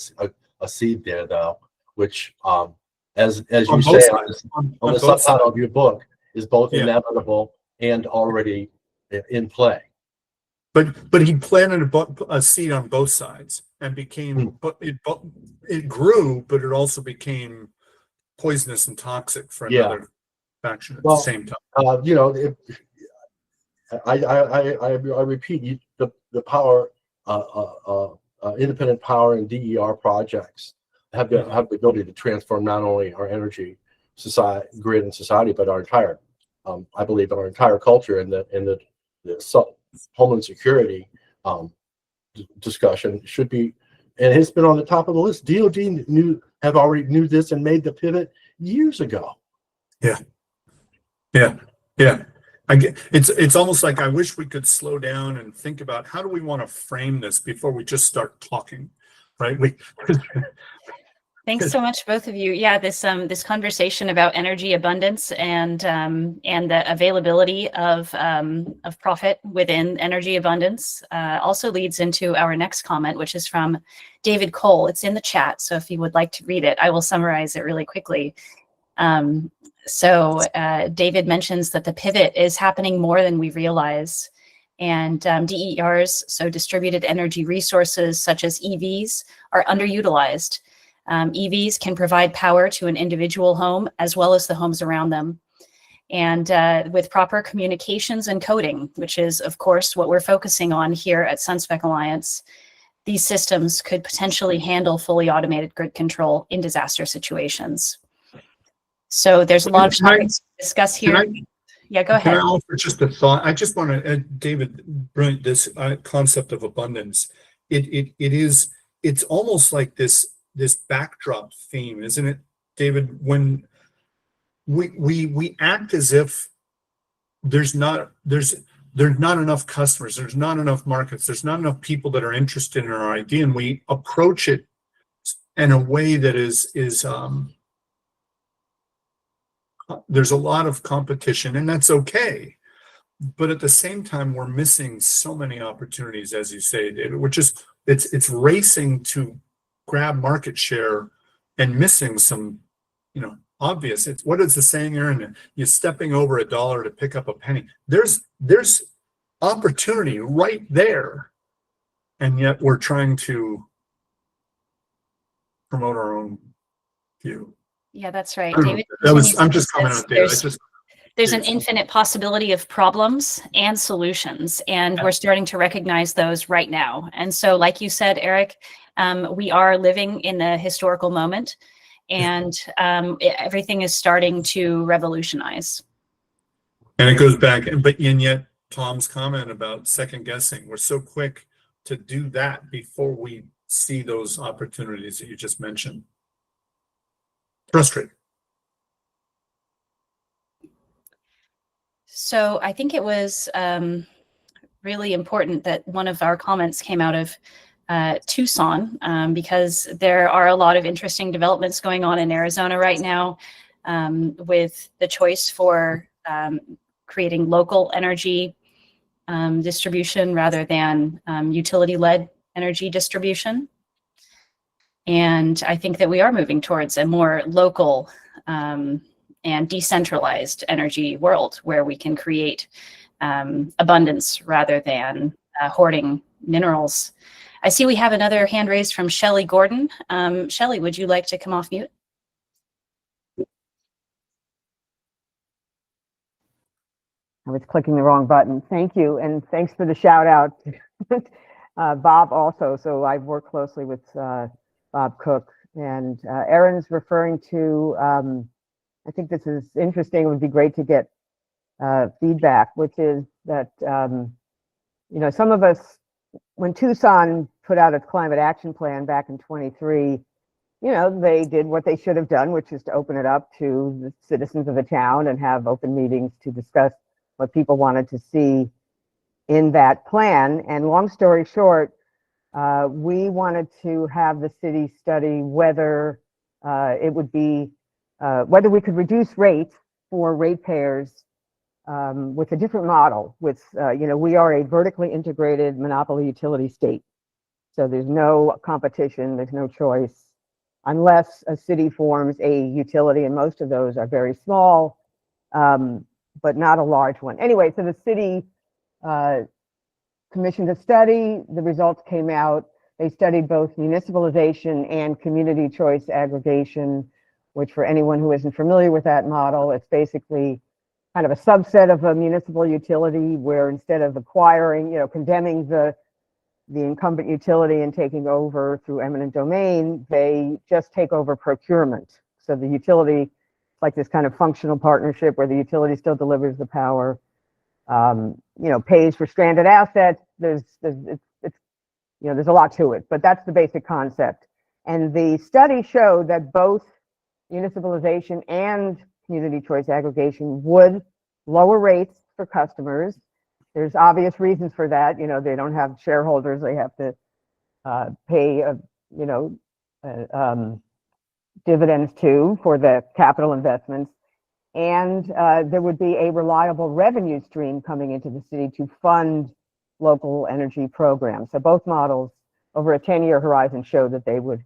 a seed there, though, which, as you
On
say,
both sides.
on
On
the
both
subtitle of your book, is both
Yeah.
inevitable and already in play.
But he planted a seed on both sides and became, but it grew, but it also became poisonous and toxic for another faction at the same time.
I repeat, the power, independent power and DER projects have the ability to transform not only our energy grid and society, but our entire, I believe, our entire culture. And the homeland security discussion should be, and it's been on the top of the list. DOD already knew this and made the pivot years ago.
Yeah. It's almost like I wish we could slow down and think about how do we want to frame this before we just start talking, right?
Thanks so much, both of you. Yeah, this conversation about energy abundance and the availability of profit within energy abundance also leads into our next comment, which is from David Cole. It's in the chat, so if you would like to read it, I will summarize it really quickly. So David mentions that the pivot is happening more than we realize, and DERs, so distributed energy resources such as EVs, are underutilized. EVs can provide power to an individual home as well as the homes around them. And with proper communications and coding, which is, of course, what we're focusing on here at SunSpec Alliance, these systems could potentially handle fully automated grid control in disaster situations. So there's a lot of topics to discuss here. Yeah, go ahead.
Can I offer just a thought? I just want to, David, brilliant, this concept of abundance. It's almost like this backdrop theme, isn't it, David? When we act as if there's there's not enough customers, there's not enough markets, there's not enough people that are interested in our idea, and we approach it in a way that is there's a lot of competition, and that's okay. But at the same time, we're missing so many opportunities, as you say, David. We're just it's racing to grab market share and missing some, obvious. It's what is the saying, Aaron? You're stepping over $1 to pick up a penny. There's opportunity right there, and yet we're trying to promote our own view.
Yeah, that's right.
I don't know.
David,
I'm just commenting on David.
There's an infinite possibility of problems and solutions, and we're starting to recognize those right now. And so, like you said, Eric, we are living in a historical moment, and everything is starting to revolutionize.
And it goes back, and yet Tom's comment about second guessing, we're so quick to do that before we see those opportunities that you just mentioned. Frustrating.
So I think it was really important that one of our comments came out of Tucson, because there are a lot of interesting developments going on in Arizona right now, with the choice for creating local energy distribution rather than utility-led energy distribution. And I think that we are moving towards a more local and decentralized energy world where we can create abundance rather than hoarding minerals. I see we have another hand raised from Shelley Gordon. Shelley, would you like to come off mute?
I was clicking the wrong button. Thank you, and thanks for the shout out, Bob also. So I've worked closely with Bob Cook, and Aaron's referring to, I think this is interesting, it would be great to get feedback, which is that, some of us, when Tucson put out its climate action plan back in 23, they did what they should have done, which is to open it up to the citizens of the town and have open meetings to discuss what people wanted to see in that plan. And long story short, we wanted to have the city study whether it would be, whether we could reduce rates for ratepayers with a different model. With, we are a vertically integrated monopoly utility state. So there's no competition, there's no choice, unless a city forms a utility, and most of those are very small, but not a large one. Anyway, so the city commissioned a study, the results came out. They studied both municipalization and community choice aggregation, which for anyone who isn't familiar with that model, it's basically kind of a subset of a municipal utility where instead of acquiring, condemning the incumbent utility and taking over through eminent domain, they just take over procurement. So the utility, like this kind of functional partnership where the utility still delivers the power, pays for stranded assets. There's a lot to it, but that's the basic concept. And the study showed that both municipalization and community choice aggregation would lower rates for customers. There's obvious reasons for that. They don't have shareholders. They have to pay, dividends too for the capital investments. And there would be a reliable revenue stream coming into the city to fund local energy programs. So both models over a 10-year horizon show that they would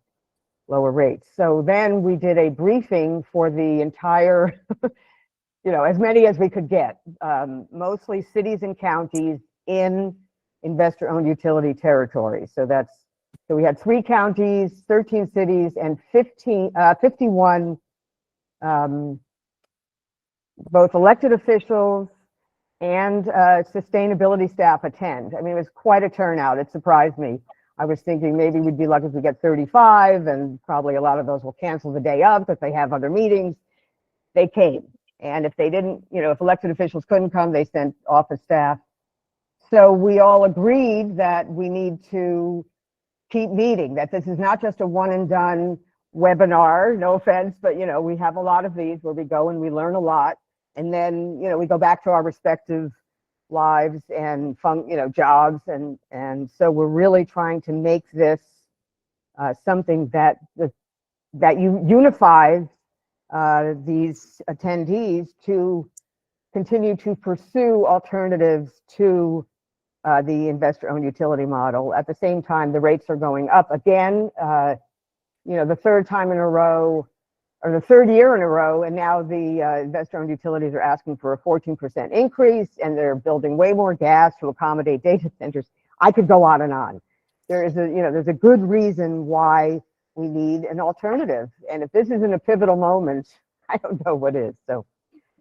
lower rates. So then we did a briefing for the entire, as many as we could get, mostly cities and counties in investor-owned utility territory. So we had 3 counties, 13 cities, and 51 both elected officials and sustainability staff attend. I mean, it was quite a turnout. It surprised me. I was thinking maybe we'd be lucky if we get 35, and probably a lot of those will cancel the day of if they have other meetings. They came. And if they didn't, if elected officials couldn't come, they sent office staff. So we all agreed that we need to keep meeting, that this is not just a one and done webinar, no offense, but we have a lot of these where we go and we learn a lot. And then, we go back to our respective lives and jobs, and so we're really trying to make this something that unifies these attendees to continue to pursue alternatives to the investor-owned utility model. At the same time, the rates are going up again. The third time in a row, or the third year in a row, and now the investor-owned utilities are asking for a 14% increase, and they're building way more gas to accommodate data centers. I could go on and on. There's a good reason why we need an alternative, and if this isn't a pivotal moment, I don't know what is. So,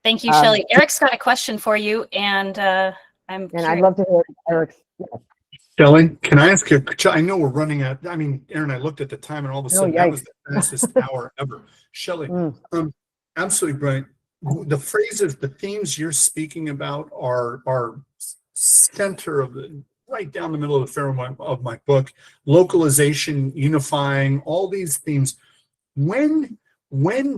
Thank you, Shelley. Eric's got a question for you, and
and I'd love to hear Eric's. Yeah.
Shelley, can I ask you? I know we're running out. I mean, Aaron, I looked at the time, and all of a sudden, that was the fastest hour ever. Shelley, absolutely brilliant. The phrases, the themes you're speaking about are center of right down the middle of the fairway of my book. Localization, unifying, all these themes. When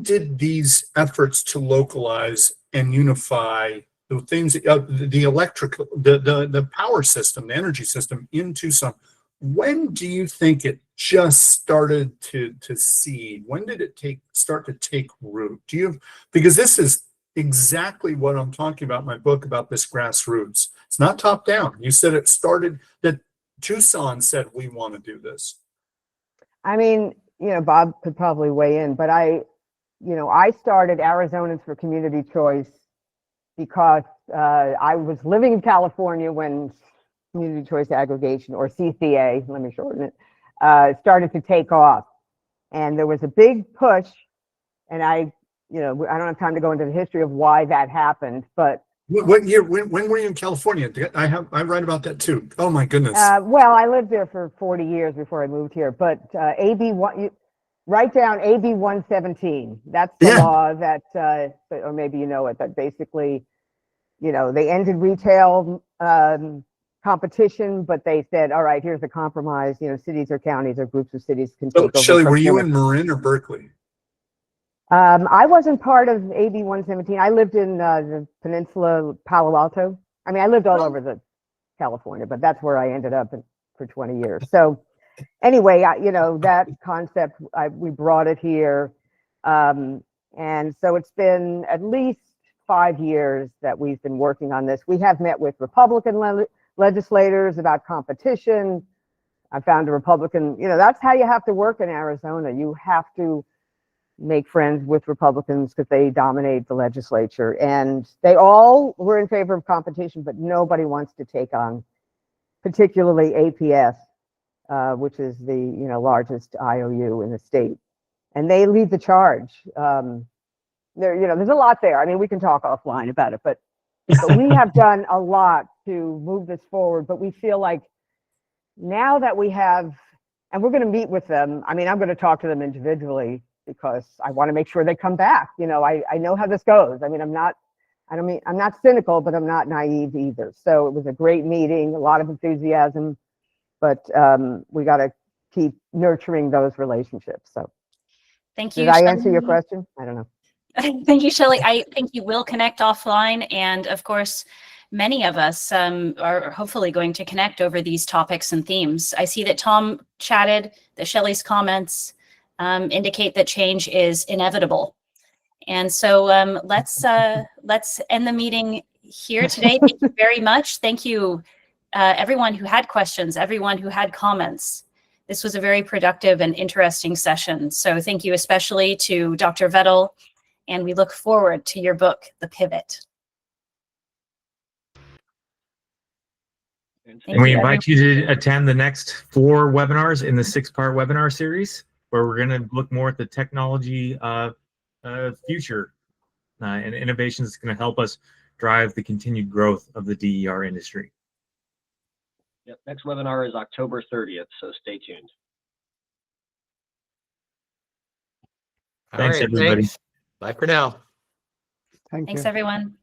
did these efforts to localize and unify the things, the electrical, the power system, the energy system in Tucson, when do you think it just started to seed? When did it start to take root? Because this is exactly what I'm talking about in my book about this grassroots. It's not top down. You said it started, that Tucson said, we want to do this.
I mean, Bob could probably weigh in, but I started Arizonans for Community Choice because I was living in California when Community Choice Aggregation, or CCA, let me shorten it, started to take off. And there was a big push, and I don't have time to go into the history of why that happened, but
what year, when were you in California? I write about that too. Oh my goodness.
Well, I lived there for 40 years before I moved here, but write down AB 117. That's the law that, or maybe you know it, that basically, they ended retail competition, but they said, all right, here's the compromise. Cities or counties or groups of cities can take over.
Shelley, were you in Marin or Berkeley?
I wasn't part of AB 117. I lived in the peninsula, Palo Alto. I mean, I lived all over California, but that's where I ended up for 20 years. So anyway, that concept, we brought it here. And so it's been at least 5 years that we've been working on this. We have met with Republican legislators about competition. I found a Republican, that's how you have to work in Arizona. You have to make friends with Republicans because they dominate the legislature, and they all were in favor of competition, but nobody wants to take on particularly APS, which is the largest IOU in the state, and they lead the charge. There's a lot there. I mean, we can talk offline about it, but we have done a lot to move this forward. But we feel like now that we have, and we're going to meet with them. I mean, I'm going to talk to them individually because I want to make sure they come back. I know how this goes. I mean, I'm not cynical, but I'm not naive either. So it was a great meeting, a lot of enthusiasm, but we got to keep nurturing those relationships. So
thank you.
Did I answer your question? I don't know.
Thank you, Shelley. I think you will connect offline. And of course, many of us are hopefully going to connect over these topics and themes. I see that Tom chatted, that Shelley's comments indicate that change is inevitable. And so let's end the meeting here today. Thank you very much. Thank you, everyone who had questions, everyone who had comments. This was a very productive and interesting session. So thank you especially to Dr. Vettel, and we look forward to your book, The Pivot.
And we invite you to attend the next 4 webinars in the 6-part webinar series, where we're going to look more at the technology future and innovations that's going to help us drive the continued growth of the DER industry.
Yep. Next webinar is October 30th, so stay tuned.
Thanks, everybody.
Thanks. Bye for now.
Thank
Thanks,
you.
everyone.